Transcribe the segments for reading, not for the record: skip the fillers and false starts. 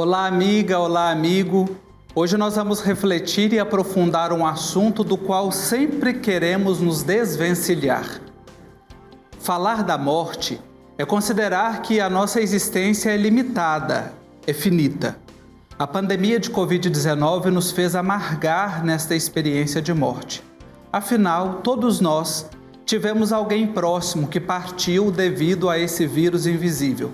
Olá, amiga, olá, amigo. Hoje nós vamos refletir e aprofundar um assunto do qual sempre queremos nos desvencilhar. Falar da morte é considerar que a nossa existência é limitada, é finita. A pandemia de Covid-19 nos fez amargar nesta experiência de morte. Afinal, todos nós tivemos alguém próximo que partiu devido a esse vírus invisível.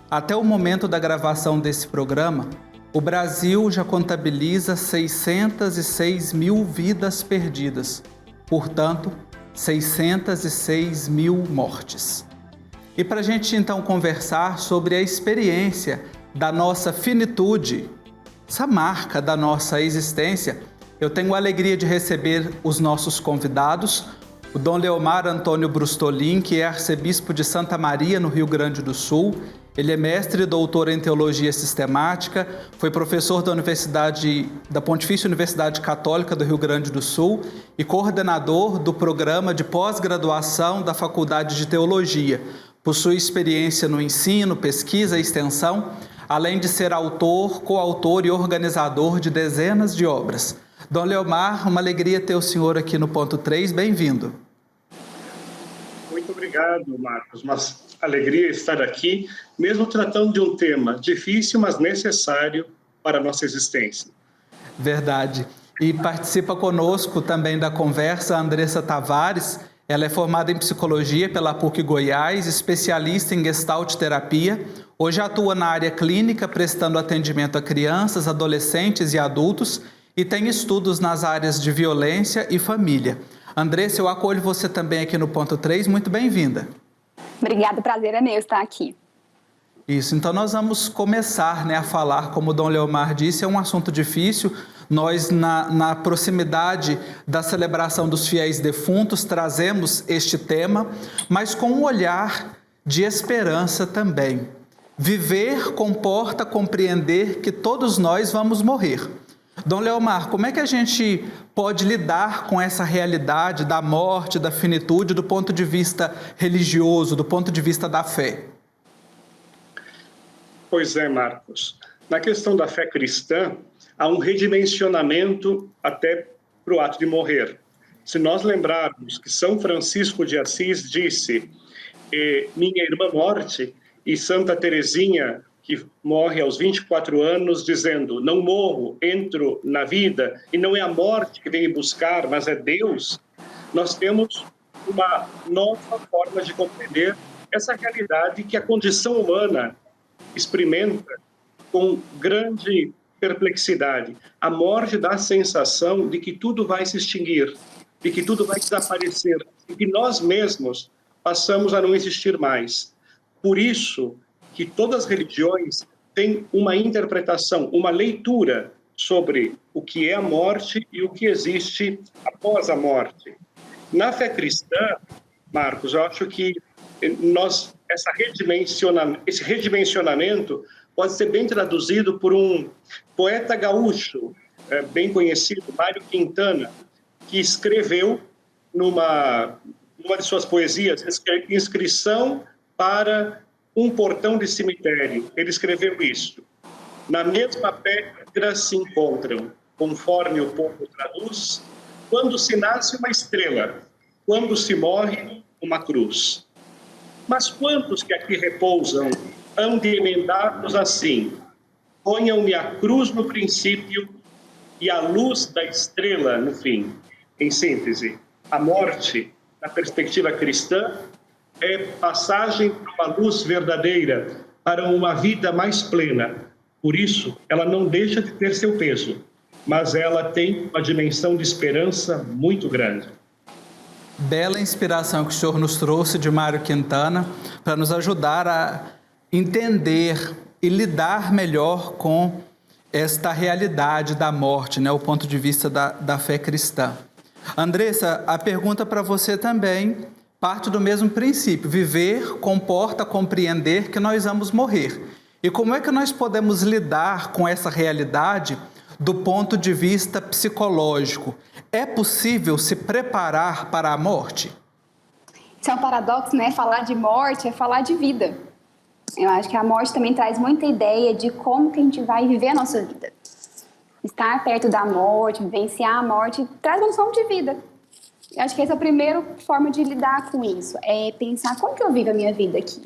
Até o momento da gravação desse programa, o Brasil já contabiliza 606 mil vidas perdidas, portanto, 606 mil mortes. E para a gente então conversar sobre a experiência da nossa finitude, essa marca da nossa existência, eu tenho a alegria de receber os nossos convidados, o Dom Leomar Antônio Brustolin, que é arcebispo de Santa Maria, no Rio Grande do Sul. Ele é mestre e doutor em Teologia Sistemática, foi professor da Pontifícia Universidade Católica do Rio Grande do Sul e coordenador do programa de pós-graduação da Faculdade de Teologia. Possui experiência no ensino, pesquisa e extensão, além de ser autor, coautor e organizador de dezenas de obras. Dom Leomar, uma alegria ter o senhor aqui no Ponto 3, bem-vindo. Muito obrigado, Marcos. Uma alegria estar aqui, mesmo tratando de um tema difícil, mas necessário para a nossa existência. Verdade. E participa conosco também da conversa a Andressa Tavares. Ela é formada em Psicologia pela PUC Goiás, especialista em Gestalt Terapia. Hoje atua na área clínica, prestando atendimento a crianças, adolescentes e adultos e tem estudos nas áreas de violência e família. Andressa, eu acolho você também aqui no Ponto 3, muito bem-vinda. Obrigada, o prazer é meu estar aqui. Isso, então nós vamos começar a falar, como o Dom Leomar disse, é um assunto difícil. Nós, na proximidade da celebração dos fiéis defuntos, trazemos este tema, mas com um olhar de esperança também. Viver comporta compreender que todos nós vamos morrer. Dom Leomar, como é que a gente pode lidar com essa realidade da morte, da finitude, do ponto de vista religioso, do ponto de vista da fé? Pois é, Marcos. Na questão da fé cristã, há um redimensionamento até para o ato de morrer. Se nós lembrarmos que São Francisco de Assis disse minha irmã morte, e Santa Teresinha, que morre aos 24 anos, dizendo, não morro, entro na vida, e não é a morte que vem me buscar, mas é Deus, nós temos uma nova forma de compreender essa realidade que a condição humana experimenta com grande perplexidade. A morte dá a sensação de que tudo vai se extinguir, de que tudo vai desaparecer, e que nós mesmos passamos a não existir mais. Por isso que todas as religiões têm uma interpretação, uma leitura sobre o que é a morte e o que existe após a morte. Na fé cristã, Marcos, eu acho que esse redimensionamento pode ser bem traduzido por um poeta gaúcho, bem conhecido, Mário Quintana, que escreveu numa de suas poesias, Inscrição para um portão de cemitério. Ele escreveu isso. Na mesma pedra se encontram, conforme o povo traduz, quando se nasce uma estrela, quando se morre uma cruz. Mas quantos que aqui repousam hão de emendar-nos assim? Ponham-me a cruz no princípio e a luz da estrela no fim. Em síntese, a morte, na perspectiva cristã, é passagem para uma luz verdadeira, para uma vida mais plena. Por isso, ela não deixa de ter seu peso, mas ela tem uma dimensão de esperança muito grande. Bela inspiração que o senhor nos trouxe de Mário Quintana para nos ajudar a entender e lidar melhor com esta realidade da morte, o ponto de vista da fé cristã. Andressa, a pergunta para você também parte do mesmo princípio. Viver comporta compreender que nós vamos morrer. E como é que nós podemos lidar com essa realidade do ponto de vista psicológico? É possível se preparar para a morte? Isso é um paradoxo, né? Falar de morte é falar de vida. Eu acho que a morte também traz muita ideia de como que a gente vai viver a nossa vida. Estar perto da morte, vivenciar a morte, traz uma noção de vida. Eu acho que essa é a primeira forma de lidar com isso, é pensar como que eu vivo a minha vida aqui.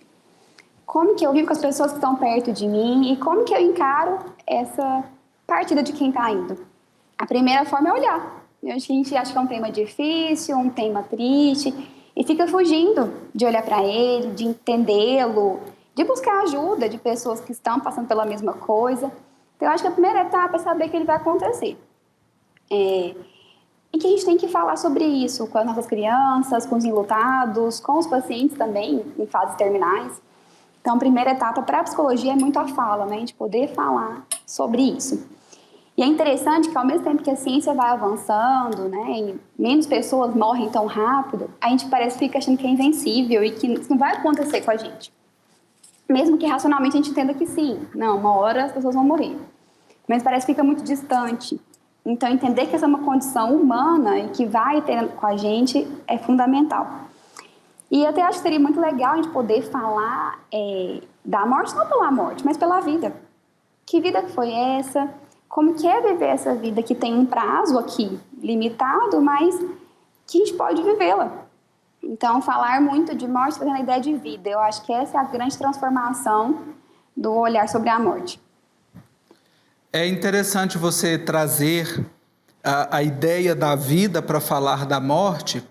Como que eu vivo com as pessoas que estão perto de mim e como que eu encaro essa partida de quem está indo. A primeira forma é olhar. Eu acho que a gente acha que é um tema difícil, um tema triste, e fica fugindo de olhar para ele, de entendê-lo, de buscar ajuda de pessoas que estão passando pela mesma coisa. Então, eu acho que a primeira etapa é saber que ele vai acontecer. E que a gente tem que falar sobre isso com as nossas crianças, com os enlutados, com os pacientes também, em fases terminais. Então, a primeira etapa para a psicologia é muito a fala, né? De poder falar sobre isso. E é interessante que, ao mesmo tempo que a ciência vai avançando, né, e menos pessoas morrem tão rápido, a gente parece que fica achando que é invencível e que isso não vai acontecer com a gente. Mesmo que racionalmente a gente entenda que sim, não, uma hora as pessoas vão morrer. Mas parece que fica muito distante. Então, entender que essa é uma condição humana e que vai ter com a gente é fundamental. E eu até acho que seria muito legal a gente poder falar da morte, não pela morte, mas pela vida. Que vida que foi essa? Como que é viver essa vida que tem um prazo aqui limitado, mas que a gente pode vivê-la. Então, falar muito de morte trazendo a ideia de vida. Eu acho que essa é a grande transformação do olhar sobre a morte. É interessante você trazer a ideia da vida para falar da morte,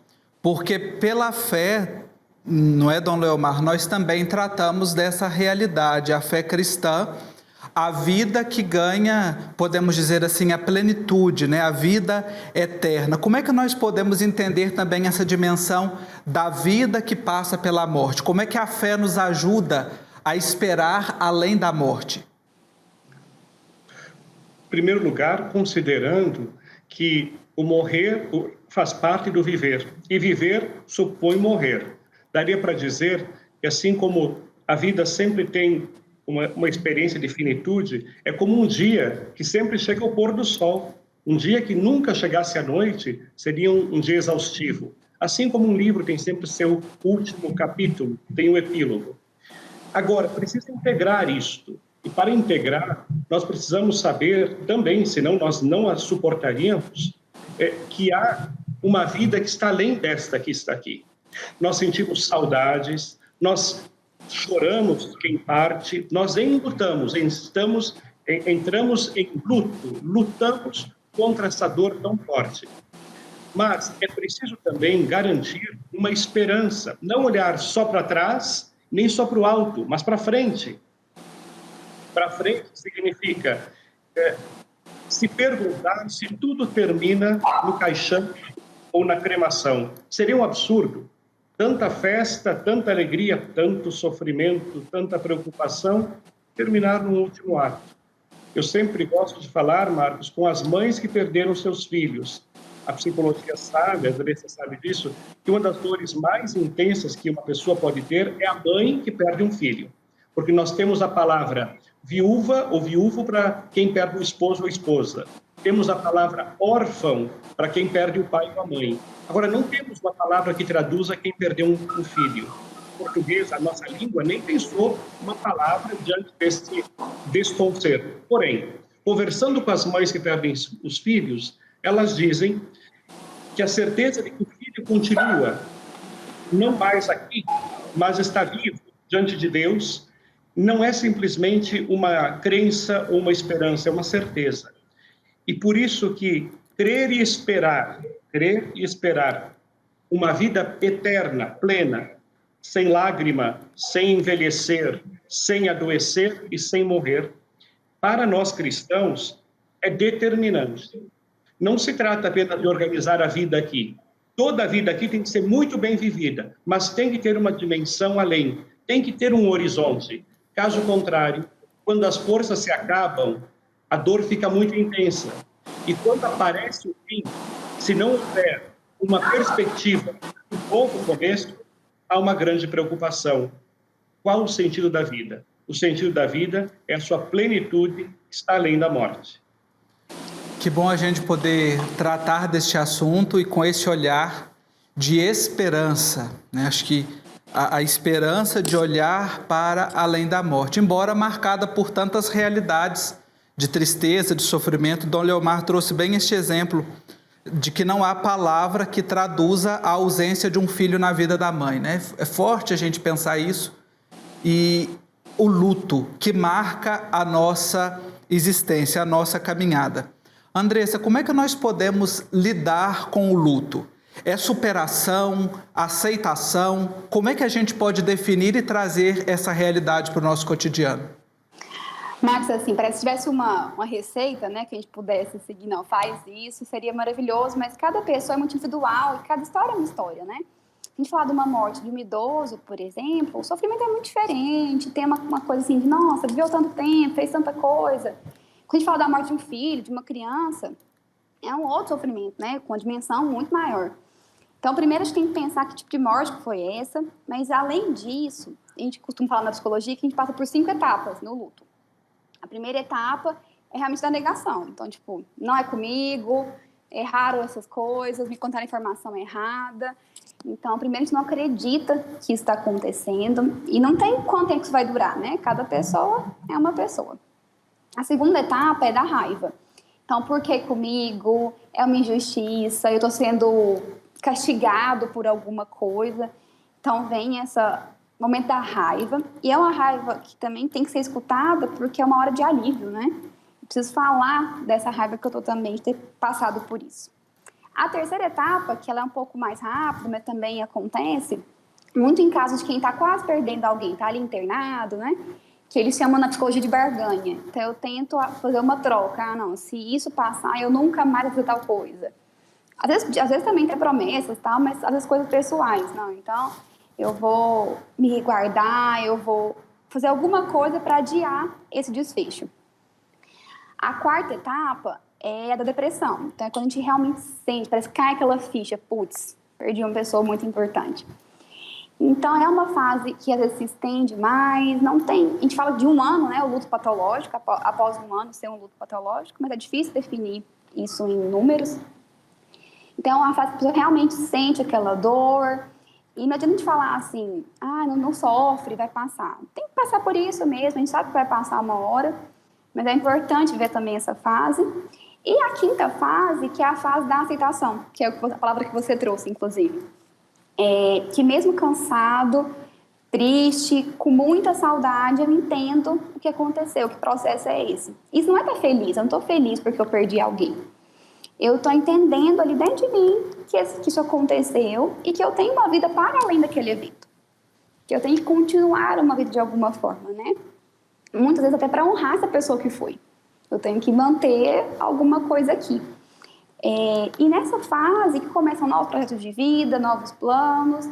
porque pela fé, não é, Dom Leomar, nós também tratamos dessa realidade, a fé cristã, a vida que ganha, podemos dizer assim, a plenitude, né? A vida eterna. Como é que nós podemos entender também essa dimensão da vida que passa pela morte? Como é que a fé nos ajuda a esperar além da morte? Em primeiro lugar, considerando que o morrer faz parte do viver, e viver supõe morrer. Daria para dizer que, assim como a vida sempre tem uma experiência de finitude, é como um dia que sempre chega ao pôr do sol. Um dia que nunca chegasse à noite seria um dia exaustivo. Assim como um livro tem sempre seu último capítulo, tem um epílogo. Agora, precisa integrar isto. E para integrar, nós precisamos saber também, senão nós não a suportaríamos, que há uma vida que está além desta que está aqui. Nós sentimos saudades, nós choramos quem parte, nós enlutamos, entramos em luto, lutamos contra essa dor tão forte. Mas é preciso também garantir uma esperança, não olhar só para trás, nem só para o alto, mas para frente. Para frente significa se perguntar se tudo termina no caixão ou na cremação. Seria um absurdo. Tanta festa, tanta alegria, tanto sofrimento, tanta preocupação, terminar no último ato. Eu sempre gosto de falar, Marcos, com as mães que perderam seus filhos. A psicologia sabe, a Andressa sabe disso, que uma das dores mais intensas que uma pessoa pode ter é a mãe que perde um filho. Porque nós temos a palavra viúva ou viúvo para quem perde o esposo ou esposa. Temos a palavra órfão para quem perde o pai ou a mãe. Agora, não temos uma palavra que traduza quem perdeu um filho. O português, a nossa língua, nem pensou uma palavra diante desse desconcerto. Porém, conversando com as mães que perdem os filhos, elas dizem que a certeza de que o filho continua, não mais aqui, mas está vivo diante de Deus, não é simplesmente uma crença ou uma esperança, é uma certeza. E por isso que crer e esperar uma vida eterna, plena, sem lágrima, sem envelhecer, sem adoecer e sem morrer, para nós cristãos é determinante. Não se trata apenas de organizar a vida aqui. Toda a vida aqui tem que ser muito bem vivida, mas tem que ter uma dimensão além, tem que ter um horizonte. Caso contrário, quando as forças se acabam, a dor fica muito intensa. E quando aparece o fim, se não houver uma perspectiva de um novo começo, há uma grande preocupação. Qual o sentido da vida? O sentido da vida é a sua plenitude que está além da morte. Que bom a gente poder tratar deste assunto e com esse olhar de esperança, né? Acho que a esperança de olhar para além da morte, embora marcada por tantas realidades de tristeza, de sofrimento. Dom Leomar trouxe bem este exemplo de que não há palavra que traduza a ausência de um filho na vida da mãe, né? É forte a gente pensar isso. E o luto que marca a nossa existência, a nossa caminhada. Andressa, como é que nós podemos lidar com o luto? É superação, aceitação? Como é que a gente pode definir e trazer essa realidade para o nosso cotidiano? Marcos, assim, parece que tivesse uma receita, né, que a gente pudesse seguir, não, faz isso, seria maravilhoso, mas cada pessoa é muito individual e cada história é uma história, né? A gente falar de uma morte de um idoso, por exemplo, o sofrimento é muito diferente, tem uma coisa assim de, nossa, viveu tanto tempo, fez tanta coisa. Quando a gente fala da morte de um filho, de uma criança, é um outro sofrimento, né, com uma dimensão muito maior. Então, primeiro a gente tem que pensar que tipo de morte que foi essa, mas além disso, a gente costuma falar na psicologia que a gente passa por 5 etapas no luto. A primeira etapa é realmente da negação. Então, tipo, não é comigo, erraram essas coisas, me contaram informação errada. Então, primeiro a gente não acredita que isso está acontecendo e não tem quanto tempo isso vai durar, né? Cada pessoa é uma pessoa. A segunda etapa é da raiva. Então, por que comigo? É uma injustiça, eu estou sendo castigado por alguma coisa. Então, vem esse momento da raiva. E é uma raiva que também tem que ser escutada porque é uma hora de alívio, né? Eu preciso falar dessa raiva que eu estou também de ter passado por isso. A terceira etapa, que ela é um pouco mais rápida, mas também acontece muito em casos de quem está quase perdendo alguém, está ali internado, né? Que eles chamam na psicologia de barganha. Então, eu tento fazer uma troca. Ah, não, se isso passar, eu nunca mais vou fazer tal coisa. Às vezes também tem promessas, tal, mas às vezes coisas pessoais, não. Então, eu vou me guardar, eu vou fazer alguma coisa para adiar esse desfecho. A quarta etapa é a da depressão. Então, é quando a gente realmente sente, parece que cai aquela ficha, putz, perdi uma pessoa muito importante. Então, é uma fase que às vezes se estende mais, não tem... A gente fala de 1 ano, né, o luto patológico, após 1 ano ser um luto patológico, mas é difícil definir isso em números. Então, é uma fase que a pessoa realmente sente aquela dor. E não adianta a gente falar assim, não sofre, vai passar. Tem que passar por isso mesmo, a gente sabe que vai passar uma hora, mas é importante ver também essa fase. E a quinta fase, que é a fase da aceitação, que é a palavra que você trouxe, inclusive. Que mesmo cansado, triste, com muita saudade, eu entendo o que aconteceu, que processo é esse. Isso não é estar feliz, eu não estou feliz porque eu perdi alguém. Eu estou entendendo ali dentro de mim que isso aconteceu e que eu tenho uma vida para além daquele evento. Que eu tenho que continuar uma vida de alguma forma, né? Muitas vezes até para honrar essa pessoa que foi. Eu tenho que manter alguma coisa aqui. E nessa fase que começam novos projetos de vida, novos planos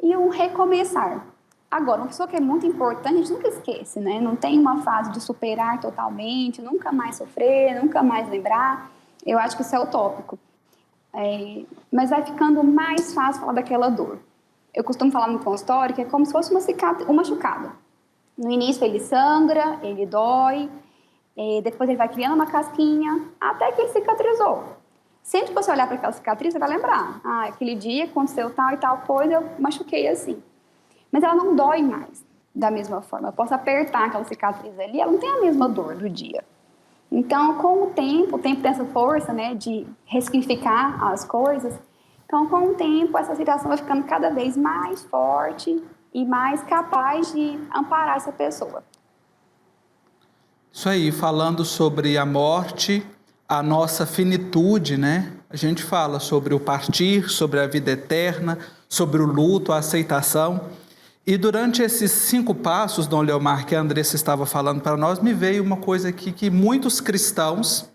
e um recomeçar. Agora, uma pessoa que é muito importante, a gente nunca esquece, né? Não tem uma fase de superar totalmente, nunca mais sofrer, nunca mais lembrar. Eu acho que isso é utópico. Mas vai ficando mais fácil falar daquela dor. Eu costumo falar no consultório que é como se fosse uma machucada. No início ele sangra, ele dói, depois ele vai criando uma casquinha, até que ele cicatrizou. Sempre que você olhar para aquela cicatriz, você vai lembrar. Aquele dia aconteceu tal e tal coisa, eu machuquei assim. Mas ela não dói mais da mesma forma. Eu posso apertar aquela cicatriz ali, ela não tem a mesma dor do dia. Então, com o tempo tem essa força, né, de ressignificar as coisas. Então, com o tempo, essa aceitação vai ficando cada vez mais forte e mais capaz de amparar essa pessoa. Isso aí, falando sobre a morte, a nossa finitude, né? A gente fala sobre o partir, sobre a vida eterna, sobre o luto, a aceitação. E durante esses 5 passos, Dom Leomar, que a Andressa estava falando para nós, me veio uma coisa aqui que muitos cristãos,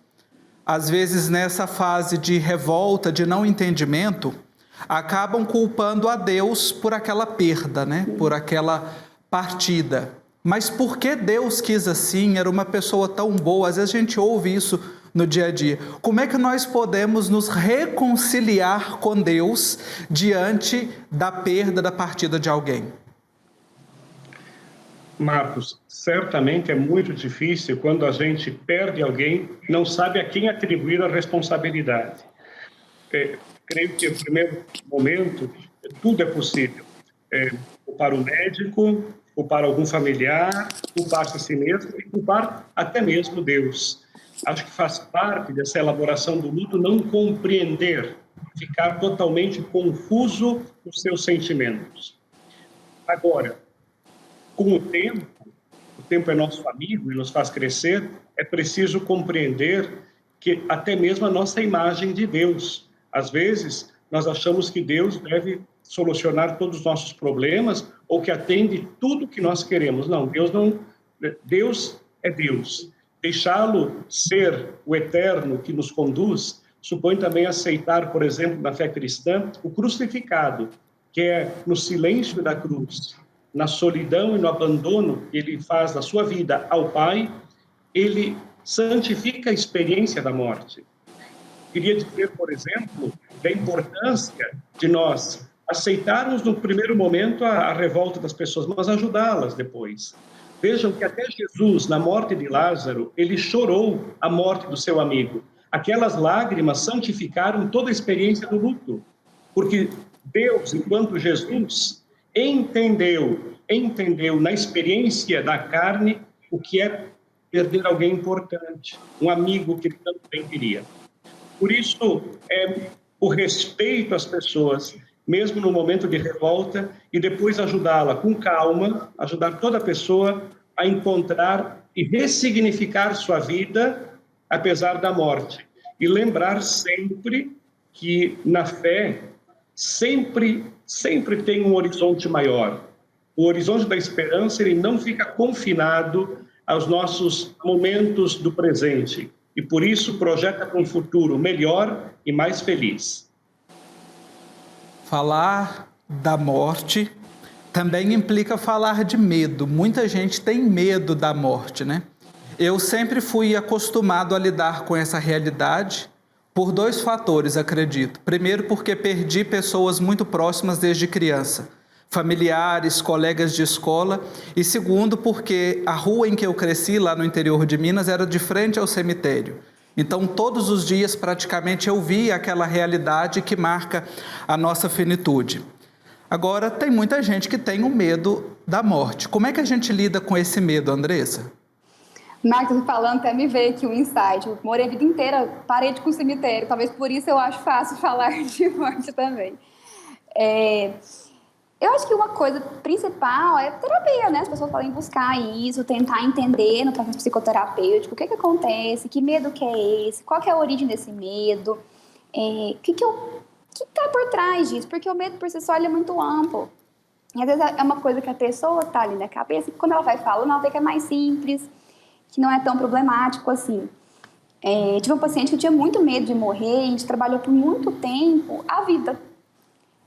às vezes nessa fase de revolta, de não entendimento, acabam culpando a Deus por aquela perda, né? Por aquela partida. Mas por que Deus quis assim? Era uma pessoa tão boa. Às vezes a gente ouve isso no dia a dia. Como é que nós podemos nos reconciliar com Deus diante da perda, da partida de alguém? Marcos, certamente é muito difícil quando a gente perde alguém, não sabe a quem atribuir a responsabilidade. Creio que no primeiro momento tudo é possível. culpar o médico, culpar algum familiar, culpar-se a si mesmo e culpar até mesmo Deus. Acho que faz parte dessa elaboração do luto não compreender, ficar totalmente confuso nos seus sentimentos. Agora, com o tempo é nosso amigo e nos faz crescer, é preciso compreender que até mesmo a nossa imagem de Deus. Às vezes, nós achamos que Deus deve solucionar todos os nossos problemas ou que atende tudo que nós queremos. Não, Deus não. Deus é Deus. Deixá-lo ser o eterno que nos conduz supõe também aceitar, por exemplo, na fé cristã, o crucificado, que é no silêncio da cruz, na solidão e no abandono que ele faz da sua vida ao Pai, ele santifica a experiência da morte. Queria dizer, por exemplo, da importância de nós aceitarmos no primeiro momento a revolta das pessoas, mas ajudá-las depois. Vejam que até Jesus, na morte de Lázaro, ele chorou a morte do seu amigo. Aquelas lágrimas santificaram toda a experiência do luto, porque Deus, enquanto Jesus, entendeu na experiência da carne o que é perder alguém importante, um amigo que ele tanto bem queria. Por isso, o respeito às pessoas, mesmo no momento de revolta, e depois ajudá-la com calma, ajudar toda pessoa a encontrar e ressignificar sua vida, apesar da morte. E lembrar sempre que, na fé, sempre tem um horizonte maior. O horizonte da esperança, ele não fica confinado aos nossos momentos do presente. E, por isso, projeta para um futuro melhor e mais feliz. Falar da morte também implica falar de medo. Muita gente tem medo da morte, né? Eu sempre fui acostumado a lidar com essa realidade por 2 fatores, acredito. Primeiro, porque perdi pessoas muito próximas desde criança, familiares, colegas de escola. E segundo, porque a rua em que eu cresci, lá no interior de Minas, era de frente ao cemitério. Então, todos os dias, praticamente, eu via aquela realidade que marca a nossa finitude. Agora, tem muita gente que tem o medo da morte. Como é que a gente lida com esse medo, Andressa? Marcos falando, até me veio aqui um insight. Eu morei a vida inteira, parede com cemitério. Talvez por isso eu acho fácil falar de morte também. Eu acho que uma coisa principal é a terapia, né? As pessoas podem buscar isso, tentar entender no processo psicoterapêutico o que acontece, que medo que é esse, qual que é a origem desse medo, o que está por trás disso, porque o medo por si só ele é muito amplo. E às vezes é uma coisa que a pessoa está ali na cabeça, e quando ela vai falando, ela vê que é mais simples, que não é tão problemático assim. Tive um paciente que tinha muito medo de morrer, a gente trabalhou por muito tempo a vida.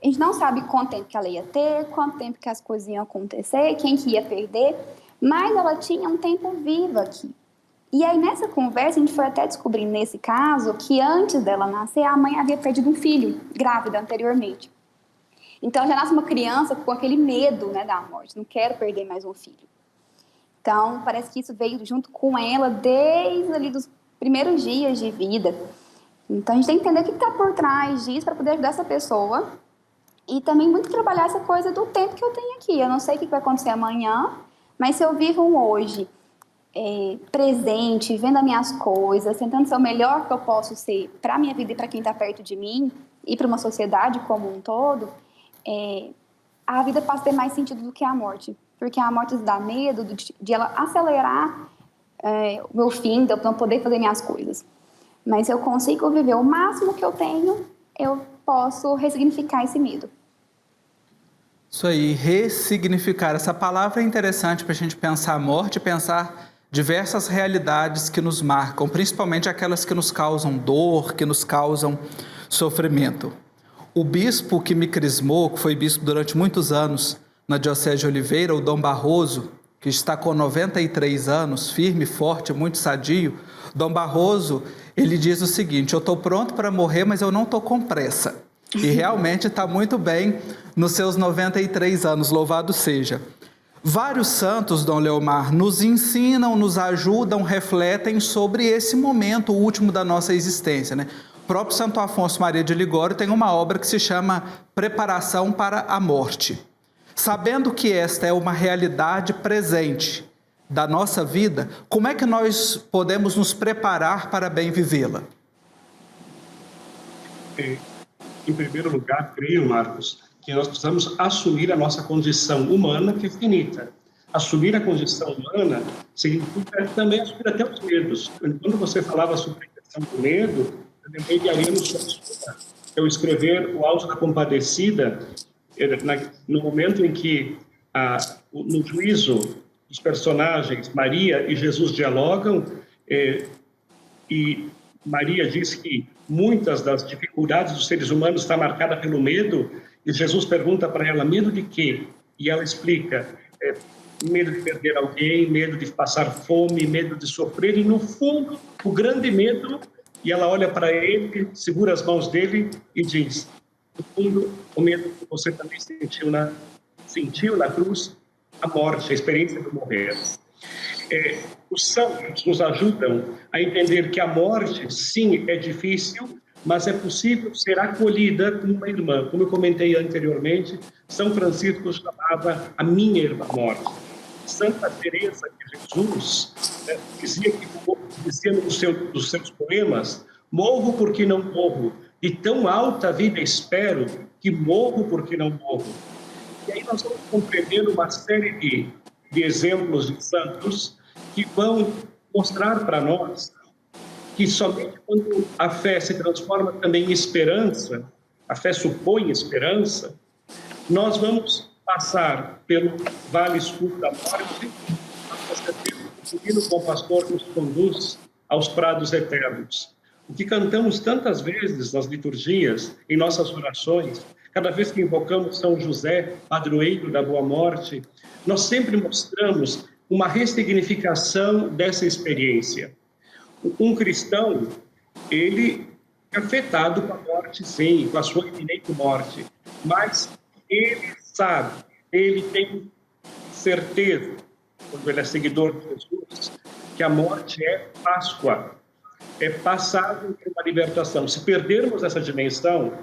A gente não sabe quanto tempo que ela ia ter, quanto tempo que as coisas iam acontecer, quem que ia perder, mas ela tinha um tempo vivo aqui. E aí, nessa conversa, a gente foi até descobrir, nesse caso, que antes dela nascer, a mãe havia perdido um filho, grávida, anteriormente. Então, já nasce uma criança com aquele medo, né, da morte. Não quero perder mais um filho. Então, parece que isso veio junto com ela desde ali dos primeiros dias de vida. Então, a gente tem que entender o que está por trás disso para poder ajudar essa pessoa. E também muito trabalhar essa coisa do tempo que eu tenho aqui. Eu não sei o que vai acontecer amanhã, mas se eu vivo um hoje presente, vendo as minhas coisas, tentando ser o melhor que eu posso ser para a minha vida e para quem está perto de mim e para uma sociedade como um todo, a vida passa a ter mais sentido do que a morte. Porque a morte dá medo de ela acelerar o meu fim, de eu não poder fazer minhas coisas. Mas se eu consigo viver o máximo que eu tenho, eu posso ressignificar esse medo. Isso aí, ressignificar. Essa palavra é interessante para a gente pensar a morte e pensar diversas realidades que nos marcam, principalmente aquelas que nos causam dor, que nos causam sofrimento. O bispo que me crismou, que foi bispo durante muitos anos na Diocese de Oliveira, o Dom Barroso, que está com 93 anos, firme, forte, muito sadio. Dom Barroso, ele diz o seguinte: eu estou pronto para morrer, mas eu não estou com pressa. E realmente está muito bem nos seus 93 anos, louvado seja. Vários santos, Dom Leomar, nos ensinam, nos ajudam, refletem sobre esse momento último da nossa existência, né? O próprio Santo Afonso Maria de Ligório tem uma obra que se chama Preparação para a Morte. Sabendo que esta é uma realidade presente da nossa vida, como é que nós podemos nos preparar para bem vivê-la? Em primeiro lugar, creio, Marcos, que nós precisamos assumir a nossa condição humana, que é finita. Assumir a condição humana significa também assumir até os medos. Quando você falava sobre a questão do medo, eu lembrei de Ariano Suassuna, eu escrever o Alto da Compadecida, no momento em que, no juízo, os personagens Maria e Jesus dialogam, e Maria diz que muitas das dificuldades dos seres humanos estão marcadas pelo medo, e Jesus pergunta para ela, medo de quê? E ela explica, medo de perder alguém, medo de passar fome, medo de sofrer, e no fundo, o grande medo, e ela olha para ele, segura as mãos dele e diz, no fundo, o medo que você também sentiu na cruz, a morte, a experiência do morrer. Os santos nos ajudam a entender que a morte, sim, é difícil, mas é possível ser acolhida como uma irmã. Como eu comentei anteriormente, São Francisco chamava a minha irmã morte. Santa Teresa de Jesus dizia nos seus poemas, morro porque não morro, de tão alta vida espero que morro porque não morro. E aí nós vamos compreender uma série de exemplos de santos que vão mostrar para nós que somente quando a fé se transforma também em esperança, a fé supõe esperança, nós vamos passar pelo vale escuro da morte, o divino bom pastor nos conduz aos prados eternos. O que cantamos tantas vezes nas liturgias, em nossas orações, cada vez que invocamos São José, padroeiro da boa morte, nós sempre mostramos uma ressignificação dessa experiência. Um cristão, ele é afetado com a morte, sim, com a sua iminente morte, mas ele sabe, ele tem certeza, quando ele é seguidor de Jesus, que a morte é Páscoa, é passagem para uma libertação. Se perdermos essa dimensão,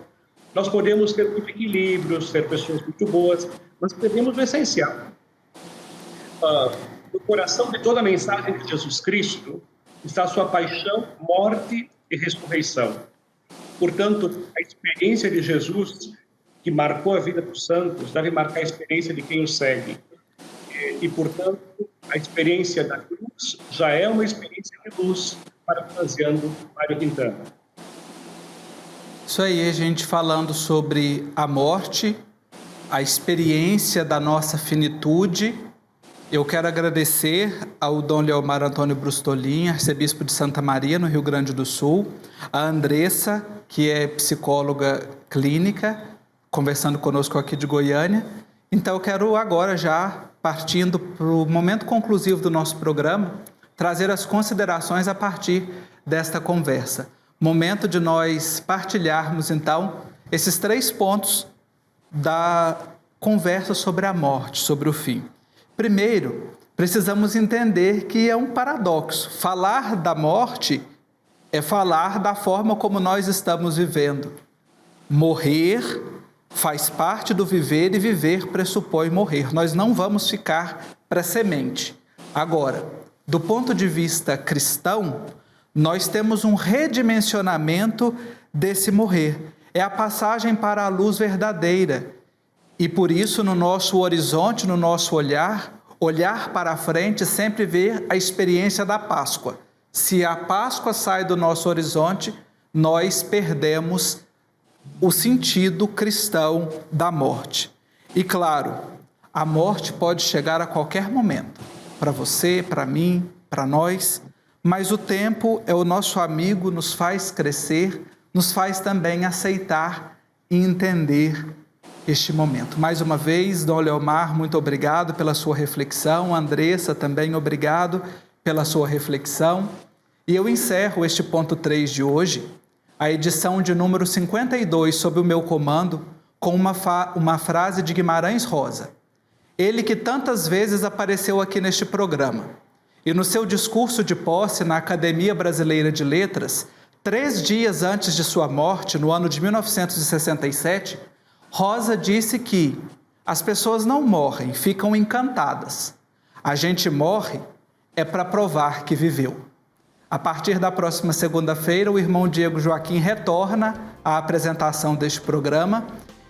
nós podemos ter muito equilíbrio, ser pessoas muito boas, mas perdemos o essencial. No coração de toda a mensagem de Jesus Cristo está a sua paixão, morte e ressurreição. Portanto, a experiência de Jesus, que marcou a vida dos santos, deve marcar a experiência de quem o segue. E, portanto, a experiência da cruz já é uma experiência de luz, parafraseando Mário Quintana. Isso aí, a gente falando sobre a morte, a experiência da nossa finitude. Eu quero agradecer ao Dom Leomar Antônio Brustolin, arcebispo de Santa Maria, no Rio Grande do Sul, a Andressa, que é psicóloga clínica, conversando conosco aqui de Goiânia. Então, eu quero agora, já partindo para o momento conclusivo do nosso programa, trazer as considerações a partir desta conversa. Momento de nós partilharmos, então, esses 3 pontos da conversa sobre a morte, sobre o fim. Primeiro, precisamos entender que é um paradoxo. Falar da morte é falar da forma como nós estamos vivendo. Morrer faz parte do viver e viver pressupõe morrer. Nós não vamos ficar para semente. Agora, do ponto de vista cristão, nós temos um redimensionamento desse morrer. É a passagem para a luz verdadeira. E por isso, no nosso horizonte, no nosso olhar para a frente, sempre ver a experiência da Páscoa. Se a Páscoa sai do nosso horizonte, nós perdemos o sentido cristão da morte. E claro, a morte pode chegar a qualquer momento, para você, para mim, para nós, mas o tempo é o nosso amigo, nos faz crescer, nos faz também aceitar e entender este momento. Mais uma vez, Dom Leomar, muito obrigado pela sua reflexão. Andressa, também obrigado pela sua reflexão. E eu encerro este ponto 3 de hoje, a edição de número 52, sob o meu comando, com uma frase de Guimarães Rosa. Ele que tantas vezes apareceu aqui neste programa. E no seu discurso de posse na Academia Brasileira de Letras, 3 dias antes de sua morte, no ano de 1967, Rosa disse que As pessoas não morrem, ficam encantadas. A gente morre é para provar que viveu. A partir da próxima segunda-feira, o irmão Diego Joaquim retorna à apresentação deste programa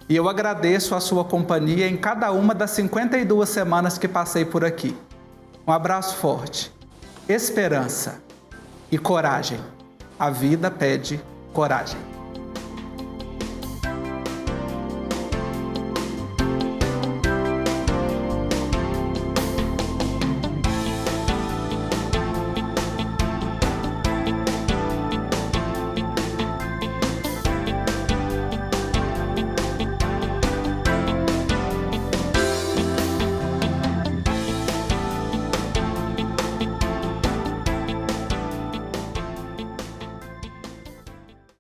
e eu agradeço a sua companhia em cada uma das 52 semanas que passei por aqui. Um abraço forte, esperança e coragem. A vida pede coragem.